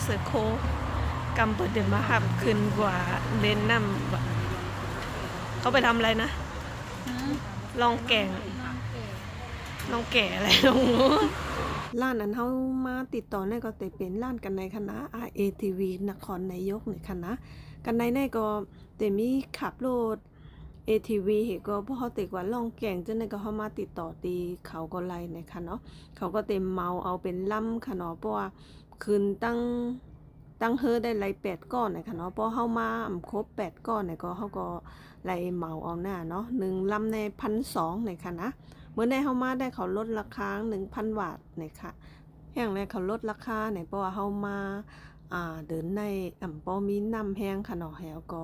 เซอร์โคกำเปิดเดินมาหับขึ้นกว่าเล่นน้ำเขาไปทำอะไรนะลองแกงน้องแก่อะไรน้องร้านนั้นเขามาติดต่อในก็แต่เป็นร้านกันในคณะ RATV นครนายกในคณะกันในก็แต่มีขับรถ ATV เหก็เพราะเขาติดว่าลองแกงจนในก็เขามาติดต่อตีเขาก็ไล่ในค่ะเนาะเขาก็เต็มเมาเอาเป็นล่ำค่ะเนาะเพราะว่าคืนตั้งเฮอได้ไล่8ก้อนนะคะเนาะเพราะเขามาครบ8ก้อนเนี่ยก็เขาก็ไล่เมาเอาหน้าเนาะ1ลำใน 1,200 ในค่ะนะเมื่อได้เขามาได้เขาลดราคา 1,000 บาทเนี่ยค่ะแห่งแรกเขาลดราคาเนี่ยเพราะว่าเขามาเดินในปอมีนำแห้งค่ะเนาะแล้วก็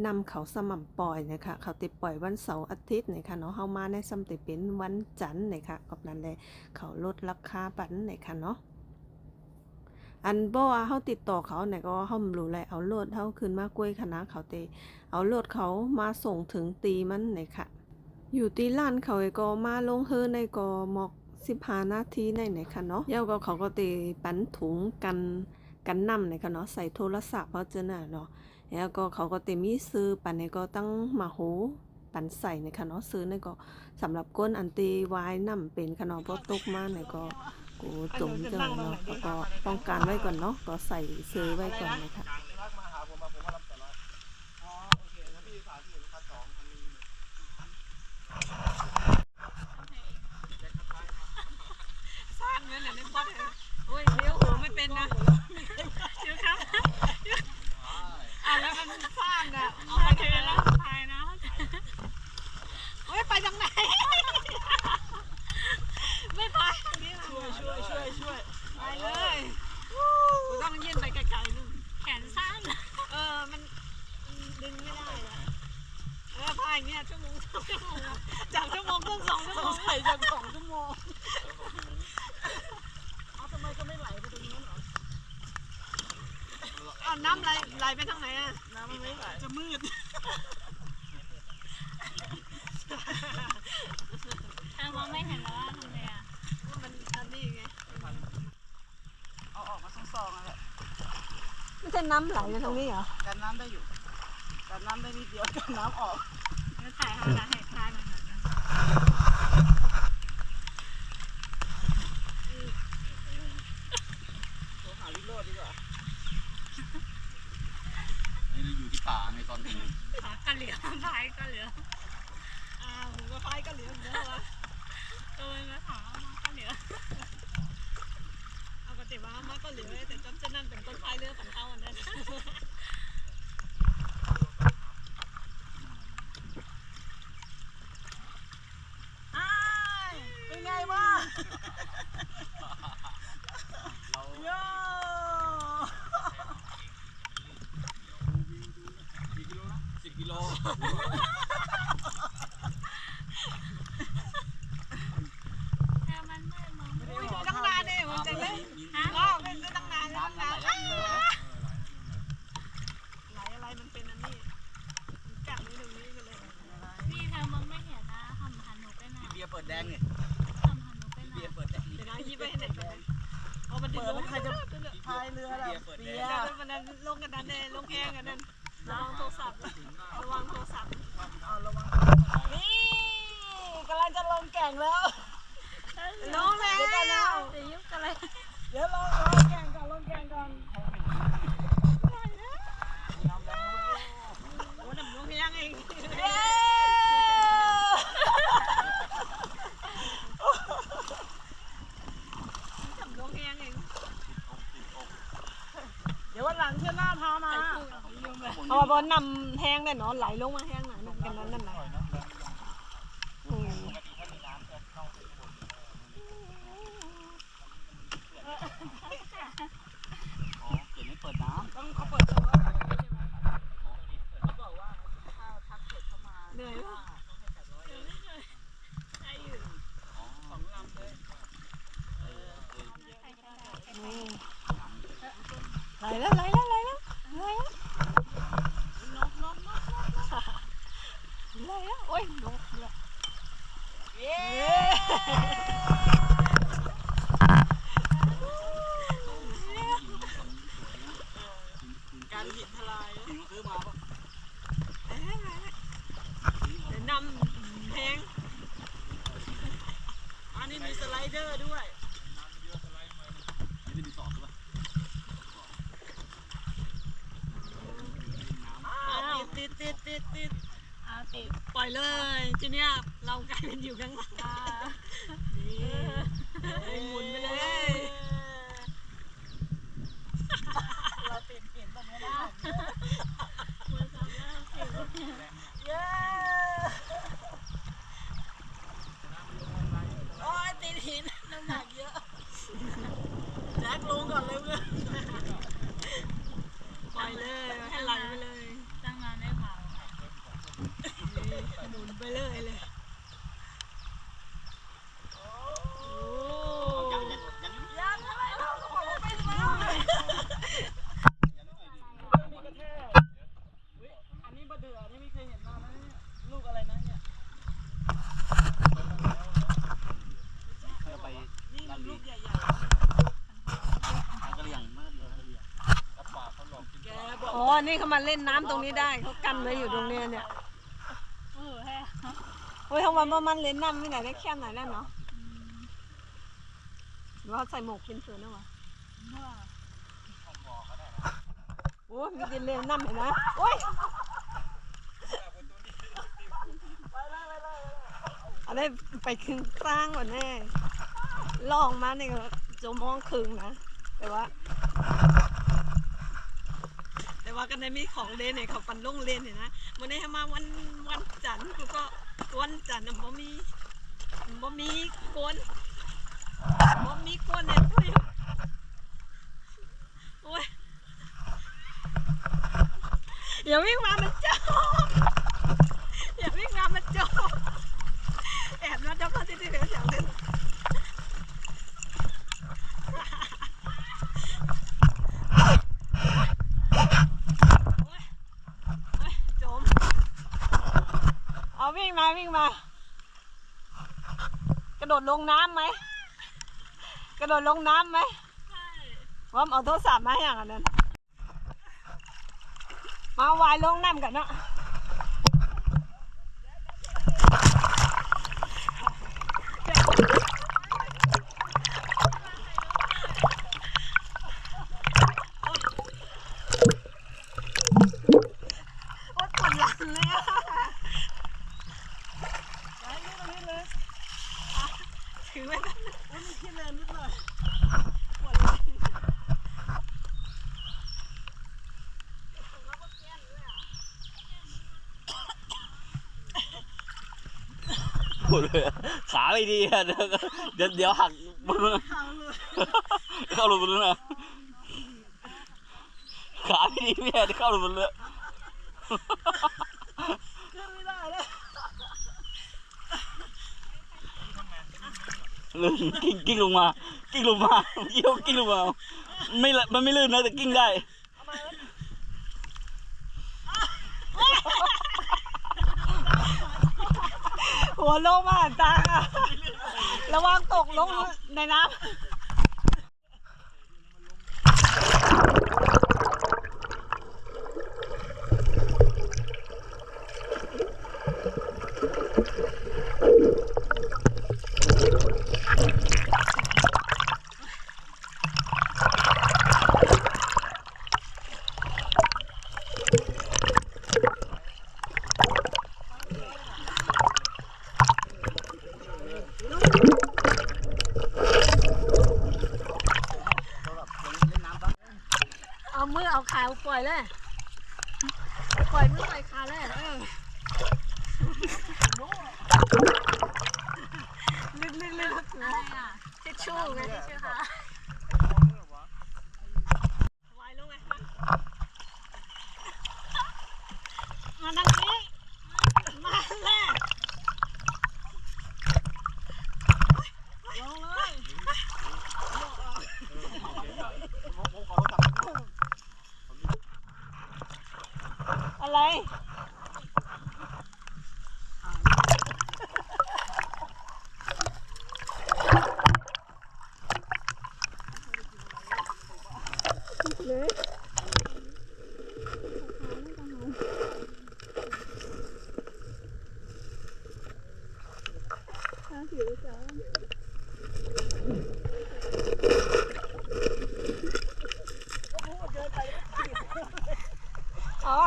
นำเขาสม่ำปล่อยนะคะเขาติดปล่อยวันเสาร์อาทิตย์เนี่ยค่ะเนาะเขามาในซ้ำติเป็นวันจันทร์เนี่ยค่ะกับนั้นเลยเขาลดราคาปันเนี่ยค่ะเนาะอันบ่ว่าเขาติดต่อเขาเนี่ยก็เขารู้แหละเอารถเขาขึ้นมากล้วยคณะเขาเตเอารถเขามาส่งถึงตีมันเนี่ยค่ะอยู่ที่ร้านเขาก็มาลงเฮอในก็หมอก15 นาทีในเนี่ยค่ะเนาะแล้วก็เขาก็ตีปันถุงกันนำเนี่ยค่ะเนาะใส่โทรศัพท์เขาจะน่ะเนาะแล้วก็เขาก็ตีมีซื้อปันเนี่ยก็ตั้งมาโหปันใส่เนี่ยค่ะเนาะซื้อเนี่ยก็สำหรับก้นอันตีวายนำเป็นค่ะเนาะเพราะตกมาเนี่ยก็กูจมเจอเนาะแล้วก็ป้องกันไว้ก่อนเนาะก็ใส่ซื้อไว้ก่อนนะคะสร้างเงินเนี่ยในบอสโอ้ยเดี๋ยวไม่เป็นนะเดี๋ยวครับแล้วมันสร้างอ่ะเอาไปเทแล้วพายนะโอ้ยไปทางไหนไม่พายทางนี้ช่วยไปเลยกูต้องยื่นไปไกลๆนึงแขนสั้นมันดึงไม่ได้ละพายอย่างเงี้ยชั่วโมงจากชั่วโมงครึ่ง2 ชั่วโมงใส่จาก2 ชั่วโมงเอาทำไมก็ไม่ไหลไปตรงนี้หรอเอาน้ำไหลไปทางไหนอ่ะน้ำมันไม่ไหลจะมืดมองไม่เห็นแล้วว่าทำไงอ่ะมันอันนี้ไงเอาออกมาซองๆอะไรไม่ใช่น้ำไหลไปทางนี้เหรอกันน้ำได้อยู่กันน้ำได้นิดเดียวกันน้ำออกแล้วถ่ายให้ละให้คล้ายมันหน่อยนะโทรหาวิโรจน์ดีกว่านี่เราอยู่ที่ป่าในตอนนี้ก็เหลือพายก็เหลือผมก็พายก็เหลือเหมือนกันวะมาถามมาก็เหลือเอาก็เจ็บว่ามาก็เหลือแต่จำจะนั่นเป็นต้นพายเรือฝันเข้าอันนั้นเป็นไงบ้างโย่10 กิโลมันไม่มองตั้งนานเลยมันจะเล่นเป็นตั้งนานไหลอะไรมันเป็นอันนี้กัดนี้ตรงนี้ไปเลยนี่เธอมองไม่เห็นนะทำหันหนูไปไหนเบียร์เปิดแดงเนี่ยทำหันหนูไปไหนเบียร์เปิดแดงเดี๋ยวนะยิ้มไปให้ไหนก่อนเอามันดึงลงใครจะพายเรือล่ะเบียร์มันนั้นลงกันนั้นเลยลงแห้งกันนั้นระวังโทรศัพท์ระวังโทรศัพท์นี่กำลังจะลงแก่งแล้วลงแล้วเดี๋ยวยุบกันเลย เดี๋ยวลงแก่งก่อนลงแก่งก่อนโอ้ดำลงแห้งเองดำลงแห้งเองเดี๋ยววันหลังเชื่อหน้าพามาเอาบอลนำแห้งเลยเนาะไหลลงมาแห้งหน่อยกันนั้นนั่นแหละเดี๋ยวไม่เปิดน้ำต้องเขาเปิดตัวเขาบอกว่าถ้าพักเสร็จเข้ามาเหนื่อยป่ะ2 ลำเลยไหลแล้วนกไหลแล้วโอ้ยนกเลยเย้ กันหินทลาย หินซื้อมาปะ เดี๋ยวนำแพง อันนี้มีสไลเดอร์ด้วย นี่เป็นรีสอร์ทหรือเปล่า ติด เอาติด ปล่อยเลยทีเนี้ยเรากลายเป็นอยู่ข้างหลังนี่หมุนไปเลย เราติดหินตรงนี้นะ มันทำแล้วติด เย้โอ้ยติดหินน้ำหนักเยอะแจ็คลงก่อนเลยเพื่อน ปล่อยเลยให้ไหลไปเลย ตั้งนานได้เผา หมุนไปเลยโอ้ ยังอะไรเราบอกว่าไม่ได้มีกระแทกอันนี้บะเดือนี่ไม่เคยเห็นมานะเนี่ยลูกอะไรนะเนี่ย เราไป นี่มันลูกใหญ่ กระเลียงมากเลยรับปากเขาหลอกกิน ๆแกบอก อ๋อนี่เขามาเล่นน้ำตรงนี้ได้เขากันไว้อยู่ตรงเนี้ยเนี่ย แฮ่ เฮ้ยทั้งวันมันเล่นน้ำที่ไหนได้แค่ไหนแล้วเนาะหรือว่าใส่หมวกเป็นเสือนะวะโอ้ยมีดินเล่นน้ำเห็นนะโอ้ยอันนี้ไปคืนกลางก่อนแน่ลองมาเนี่ยจะมองคืนนะแต่ว่ากันในมีของเล่นเนี่ยเขาปั่นลงเล่นเห็นนะวันนี้มาวันจันทร์กูก็วันจันทร์บ่มีกวนเนี่ยโอ้ยอย่าวิ่งมามันเจ้าอย่าวิ่งมามันเจ้าแอบนะเจ้าพ่อที่เหลืออย่างนึงจมเอาวิ่งมากระโดดลงน้ำไหมว่าเอาโทรศัพท์มาอย่างนั้นมาวายลงน้ำกันเนาะโอ๊ยปวดหลังเลยอะถือไว้กัน โอ้ยมีขี้เลนนิดหน่อย ปวดหลัง ปวดเลยขาไม่ดีอ่ะเดี๋ยวหักบนนู้นเข้าหลุดบนนู้นนะขาไม่ดีไม่ได้เข้าหลุดบนเลย ขึ้นไม่ได้เลย ลื่นกิ้งลงมาเมื่อกี้เขากิ้งลงมามันไม่ลื่นนะแต่กิ้งได้ หัวโลมาตาอะระวังตกลงในน้ำเอามือเอาขาปล่อยเลยปล่อยมือปล่อยขาเลยลื่นทิชชู่ไงทิชชู่ค่ะวายลงไงคะมาทางนี้มาแรก ลงเลย อะไรเลย อ๋อ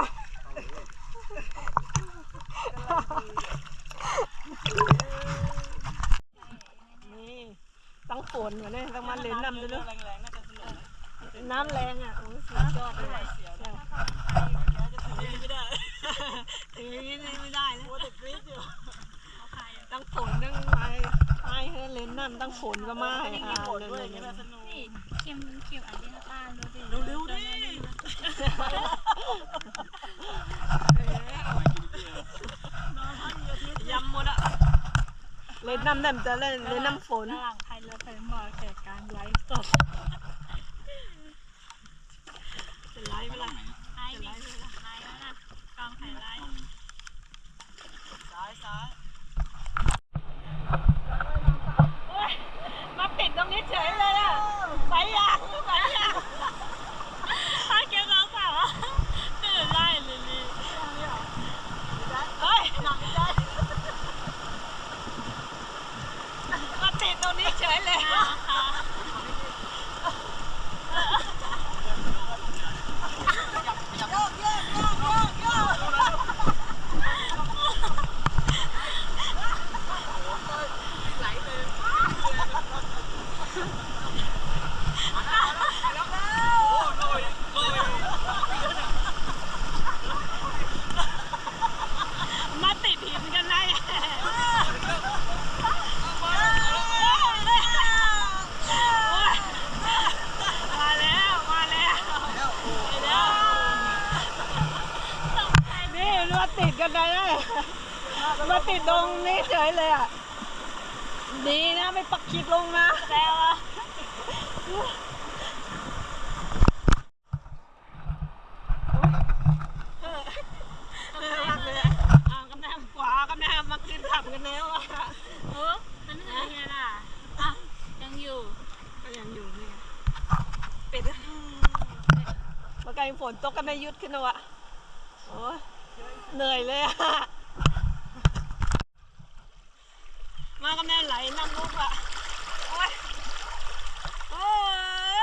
นี่ต้องฝนมาเนี่ยต้องมาเล่นน้ำด้วย แรงๆน่าจะสนุกนะ น้ำแรงอ่ะโอ้ยสุดยอดเลย เสียวนะจะถึงนี้ไม่ได้ ถึงอย่างนี้ไม่ได้นะ โอ้แต่กรี๊ดอยู่ ตั้งฝนตั้งไปไปเฮ้ยเล่นน้ำตั้งฝนก็มาให้ มีผลด้วยอย่างนี้นะสนุก นี่เค็มอันนี้บ้านดูดิ เร็วๆดิ ยำหมดอ่ะเล่นน้ำจะเล่นน้ำฝน ระหว่างไทยและไทยมาแข่งการไลฟ์สด เป็นไรไม่ไร ไอ้ดิไลฟ์แล้วนะกองถ่ายไลฟ์ ซ้าย มาติดตรงนี้เฉยเลยอ่ะไปยัง ถ้าเกี่ยวกับสาวตื่นได้เลยนี่ เฮ้ยหนักใจมาติดตรงนี้เฉยเลย ค่ะ มาติดหินกันได้มาแล้วนี่มาติดกันได้มาติดตรงนี้เฉยเลยอ่ะดีนะไม่ปักคิดลงนะ แล้วอ่ะ รักเลยกำแพงขวากำแพงมาขึ้นขับกันแล้วอ่ะ โอ้มันเหนื่อยไงล่ะอ่ะยังอยู่ ก็ยังอยู่นี่เป็ดมาไกลฝนตกกันไม่ยุดขึ้นวะโอ้ยเหนื่อยเลยอ่ะมากำแพงไหลน้ำลูกอ่ะโอ้ยโอ้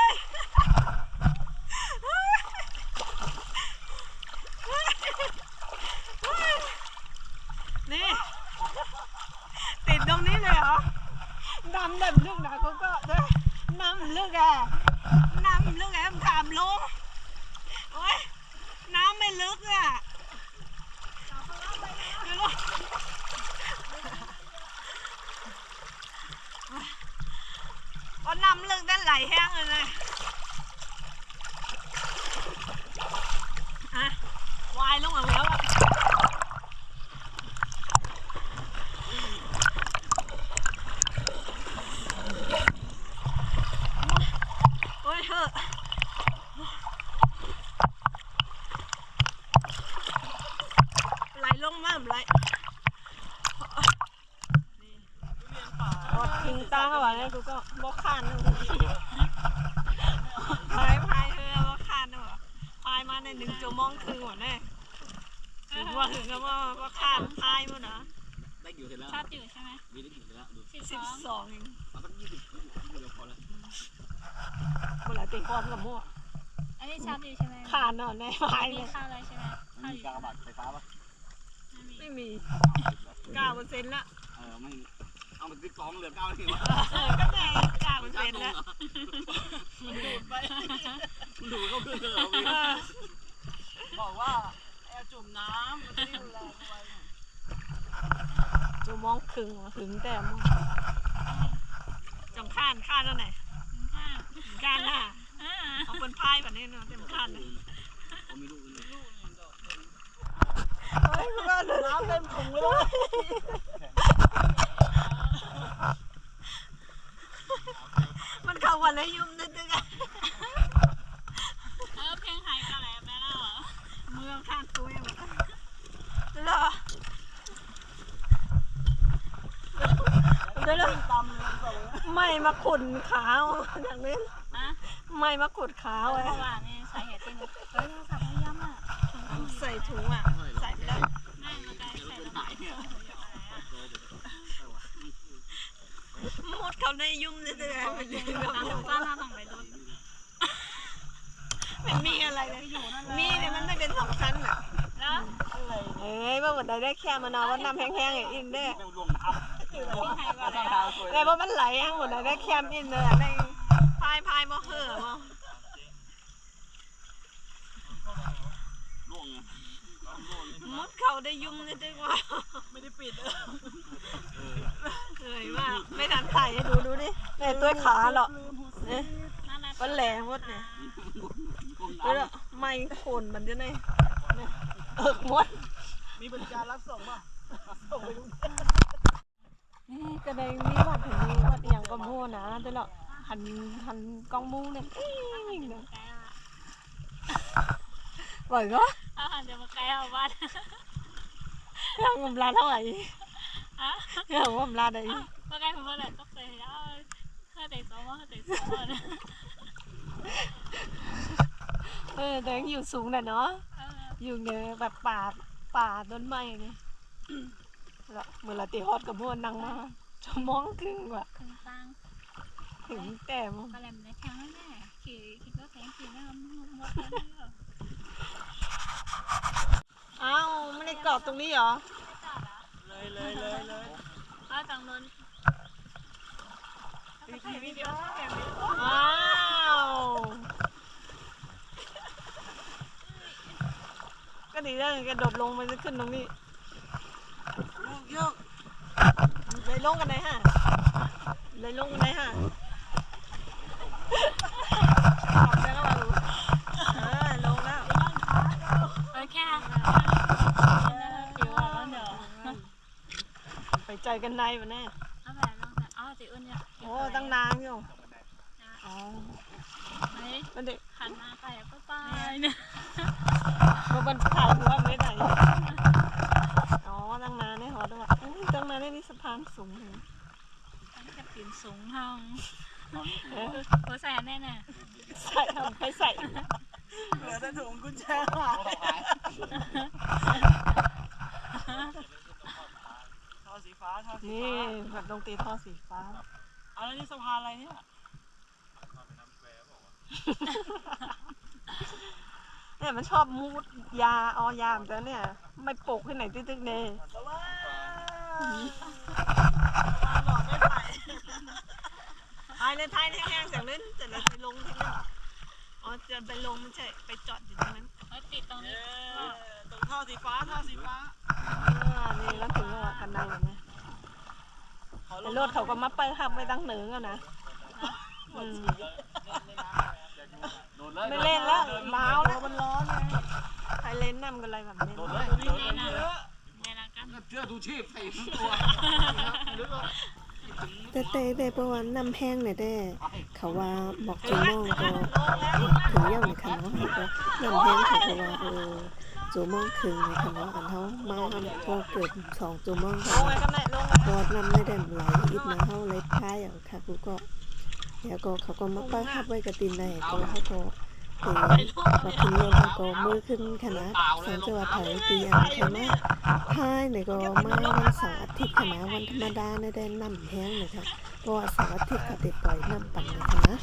ยนี่ติดตรงนี้เลยเหรอน้ำแบบลึกนะก็ด้วยน้ำลึกอ่ะน้ำลึกแอมถามลุงโอ้ยน้ำไม่ลึกอ่ะดูลูกก็น้ำลึกนั่นไหลแห้งเลยอะวายลงมาแล้วอ่ะโอ้ยเถอะไหลลงมาไหลอดทิ้งตาว่ะเนี่ยกูก็บอกขานพายเธอบอกขานเนอะพายมาใน1 ชั่วโมงครึ่งว่ะเนี่ยถึงว่าบอกขานพายมั้งนะ ได้อยู่เสร็จแล้ว ชอบอยู่ใช่ไหม มีได้อยู่เสร็จแล้วดู 12เอง เอาสัก20เดียวพอแล้ว เมื่อไหร่ตีก้อนกับมั่ว อันนี้ชอบอยู่ใช่ไหม ขานเนอะในพาย มี เนี่ย ข้าวอะไรใช่ไหม มันมีกากบาทไฟฟ้าปะ ไม่มี ไม่มี9%ละ ไม่เอาไปติ๊ก2เหลือ9เลย ก็แน่9%แล้ว มันดูดไป ดูเข้าเครื่องเลยเหรอ บอกว่าแอร์จุ่มน้ำมันจะได้ดูแลไว้ ชั่วโมงครึ่งถึงแต่มั่วจังข้านแล้วไหน ข้าว ข้านน่ะ อ่า เอาเป็นพายแบบนี้เนาะเต็มข้านเลย ผมมีลูก เฮ้ยก็น้ำเต็มถุงเลยมันเข้าวันละยุ่มนิดนึงอะ เพลงไทยก็แล้วแม่เล่าเหรอ เมืองข้างตัวยังเหรอเดี๋ยว ตำเลยบอกเลย ไม่มาขุนขาอย่างนี้ อะ ไม่มาขุดขา เพ ไว้ ราะว่านี่สาเหตุที่หนึ่งเฮ้ยสับพยำอ่ะ ใส่ถุงอ่ะใส่ไม่ได้ ไม่มาไกลใส่น้ำ หายเนี่ย มดเขาในยุ่มนิดนึงมันยังแบบ ป้าหน้าต้องไปดู ไม่มีอะไรเลยมีแต่มันไม่เป็นผ สำคัญน่ะ แล้ว เอ้ยว่าบ่ได้แค่มานอนว่านำแห้งๆให้อินเด้อ ลงน้ำ แต่ว่ามันไหลแห้งบ่ได้แค่มอินเด้อในพายบ่เห่อบ่ ล่วง มุดเข้าได้ยุ่งเลยจังว่า ไม่ได้ปิด เหนื่อยมากไม่ทันถ่ายให้ดูดิในตัวขาหรอกเนี่ย นั่นแหละ มันแหลงหมดเนี่ยแล้วไม่โคนมันจะไหนเนี่ยหมด มีบริการรับส่งป่ะส่งไปดู นี่กระไดมีวัดถึงมีวัดอหย่างก็โม่นะแต่ละหันกองมูเนี่ยปิ้งเนี่ยไหวก็ อาหารจะมาไกลเอาบ้าน ยังงมลาเท่าไหร่ อ่ะ ยังงมลาได้ มาไกลผมว่าแต่ต้องเตะแล้วเพื่อเตะสองว่าเตะสองนะ แต่ยังอยู่สูงหน่อยเนาะอยู่ในแบบป่าต้นไม้เนี่ยแล้วเมื่อเราตีฮอตกับพวกนั่งมาจะมองครึ่งว่ะ ขึ้นตัง ถึงแต่ม ก็แหลมในแข้งแน่ขี่ก็แข็งขี่ไม่ทำหมดแล้ว อ้าวไม่ได้เกาะตรงนี้เหรอ เลย ก็จังนน ถ่ายวิดีโอแกมี อ้าวก็ดีแล้วกระโดดลงไปจะขึ้นตรงนี้ โยก เลยลงกันไหนฮะเลยลงกันไหนฮะขอบใจก็มาดูลงแล้ว โอเคผิวอ่ะแล้วเดี๋ยว ไปใจกันในวะแน่ เอาแบบลองแต่เอาติอุ่นเนี่ย โอ้ตั้งนานอยู่อ๋อ เฮ้ย มันเด็ก ขันมาไปป้ายเนี่ย มันถ่ายหัวไม่ได้อ๋อตั้งนานเนี่ยหอด้วยตั้งนานนี่สะพานสูงเลย จะปีนสูงห้องโอ้ใส่แน่ ใส่ทำไปใส่ เหลือแต่ถุงกุญแจหายท่อสีฟ้า นี่แบบลงตีท่อสีฟ้า เอาแล้วนี่สะพานอะไรเนี่ย เนี่ยมันชอบมูดยาออยามแต่เนี่ยไม่ปลูกที่ไหนตึ๊กๆเนี่ย ว้าวหลอดไม่ไป ทายเลยทายแห้งๆเสียงนั้นแต่เราไปลงที่นั่นอ๋อจะไปลงไม่ใช่ไปจอดอยู่ตรงนั้น ๆติดตรงนี้ ตรงท่อสีฟ้า นี่แล้วถึงว่ากันในแบบนี้แต่รถเขาก็มาไปขับไปตั้งเหนือกันนะไม่เล่นแล้วล้าวแล้วมันร้อนไงใครเล่นน้ำกันอะไรแบบนี้ ในรักกัน เสื้อดูชีพใส่ทั้งตัว แต่ประวันน้ำแห้งเนี่ยได้เขาว่าบอกจูมองก็ถึงย่ำในคันเนาะก็น้ำแห้งเขาก็ว่าจูมองครึ่งในคันเนาะอันเขามาพอเกิด2จูมอง ล เขา งไปกันไหนลง พอน้ำไม่ได้ไหลอีกนะเขาเลยพายเอาค่ะกูก็แล้วก็เขาก็มาป้าขับไว้กับตีนในก็เขาก็ว่าคุณโยมเขาก็มือขึ้นคณะสังจังหวัดไทยปีอันคณะพายเนี่ยก็มาวันเสาร์อาทิตย์คณะวันธรรมดาในแดนน้ำแห้งเลยค่ะเพราะว่าเสาร์อาทิตย์เขาติดปล่อยน้ำปั่นในคณะ